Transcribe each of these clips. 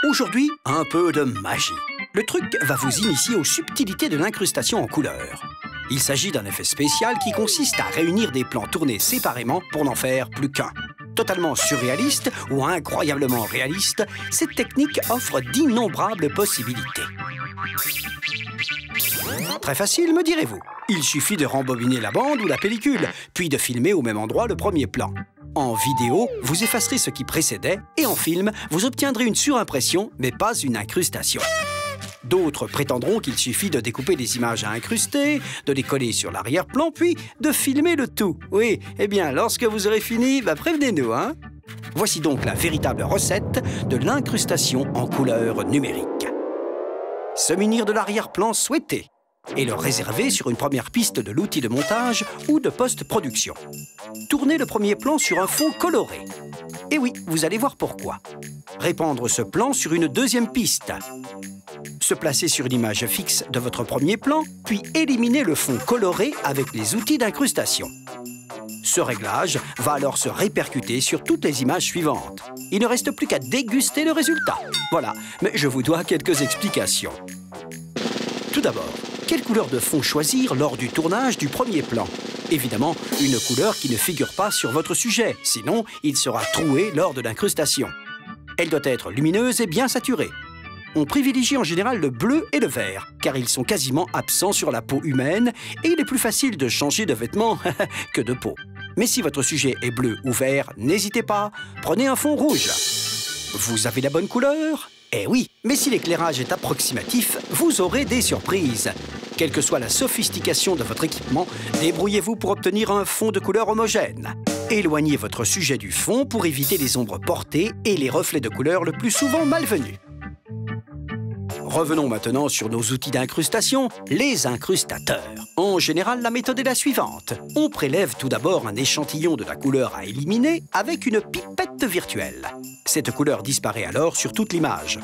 Aujourd'hui, un peu de magie. Le truc va vous initier aux subtilités de l'incrustation en couleur. Il s'agit d'un effet spécial qui consiste à réunir des plans tournés séparément pour n'en faire plus qu'un. Totalement surréaliste ou incroyablement réaliste, cette technique offre d'innombrables possibilités. Très facile, me direz-vous. Il suffit de rembobiner la bande ou la pellicule, puis de filmer au même endroit le premier plan. En vidéo, vous effacerez ce qui précédait, et en film, vous obtiendrez une surimpression, mais pas une incrustation. D'autres prétendront qu'il suffit de découper des images à incruster, de les coller sur l'arrière-plan, puis de filmer le tout. Oui, eh bien, lorsque vous aurez fini, prévenez-nous, hein? Voici donc la véritable recette de l'incrustation en couleur numérique. Se munir de l'arrière-plan souhaité et le réserver sur une première piste de l'outil de montage ou de post-production. Tournez le premier plan sur un fond coloré. Et oui, vous allez voir pourquoi. Répandre ce plan sur une deuxième piste. Se placer sur une image fixe de votre premier plan, puis éliminer le fond coloré avec les outils d'incrustation. Ce réglage va alors se répercuter sur toutes les images suivantes. Il ne reste plus qu'à déguster le résultat. Voilà, mais je vous dois quelques explications. Tout d'abord, quelle couleur de fond choisir lors du tournage du premier plan? Évidemment, une couleur qui ne figure pas sur votre sujet, sinon il sera troué lors de l'incrustation. Elle doit être lumineuse et bien saturée. On privilégie en général le bleu et le vert, car ils sont quasiment absents sur la peau humaine et il est plus facile de changer de vêtements que de peau. Mais si votre sujet est bleu ou vert, n'hésitez pas, prenez un fond rouge. Vous avez la bonne couleur? Eh oui, mais si l'éclairage est approximatif, vous aurez des surprises. Quelle que soit la sophistication de votre équipement, débrouillez-vous pour obtenir un fond de couleur homogène. Éloignez votre sujet du fond pour éviter les ombres portées et les reflets de couleur le plus souvent malvenus. Revenons maintenant sur nos outils d'incrustation, les incrustateurs. En général, la méthode est la suivante. On prélève tout d'abord un échantillon de la couleur à éliminer avec une pipette virtuelle. Cette couleur disparaît alors sur toute l'image.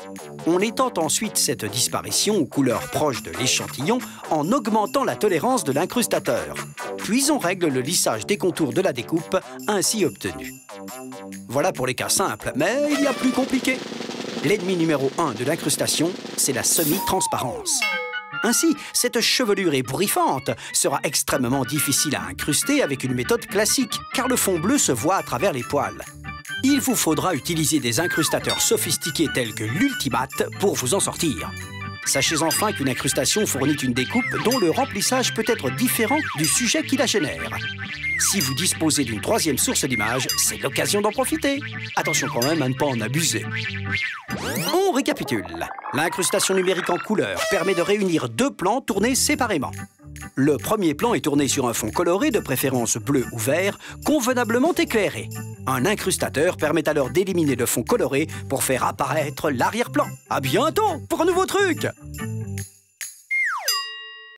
On étend ensuite cette disparition aux couleurs proches de l'échantillon en augmentant la tolérance de l'incrustateur. Puis on règle le lissage des contours de la découpe ainsi obtenue. Voilà pour les cas simples, mais il y a plus compliqué. L'ennemi numéro 1 de l'incrustation, c'est la semi-transparence. Ainsi, cette chevelure ébouriffante sera extrêmement difficile à incruster avec une méthode classique, car le fond bleu se voit à travers les poils. Il vous faudra utiliser des incrustateurs sophistiqués tels que l'Ultimate pour vous en sortir. Sachez enfin qu'une incrustation fournit une découpe dont le remplissage peut être différent du sujet qui la génère. Si vous disposez d'une troisième source d'image, c'est l'occasion d'en profiter. Attention quand même à ne pas en abuser. On récapitule. L'incrustation numérique en couleur permet de réunir deux plans tournés séparément. Le premier plan est tourné sur un fond coloré, de préférence bleu ou vert, convenablement éclairé. Un incrustateur permet alors d'éliminer le fond coloré pour faire apparaître l'arrière-plan. À bientôt pour un nouveau truc!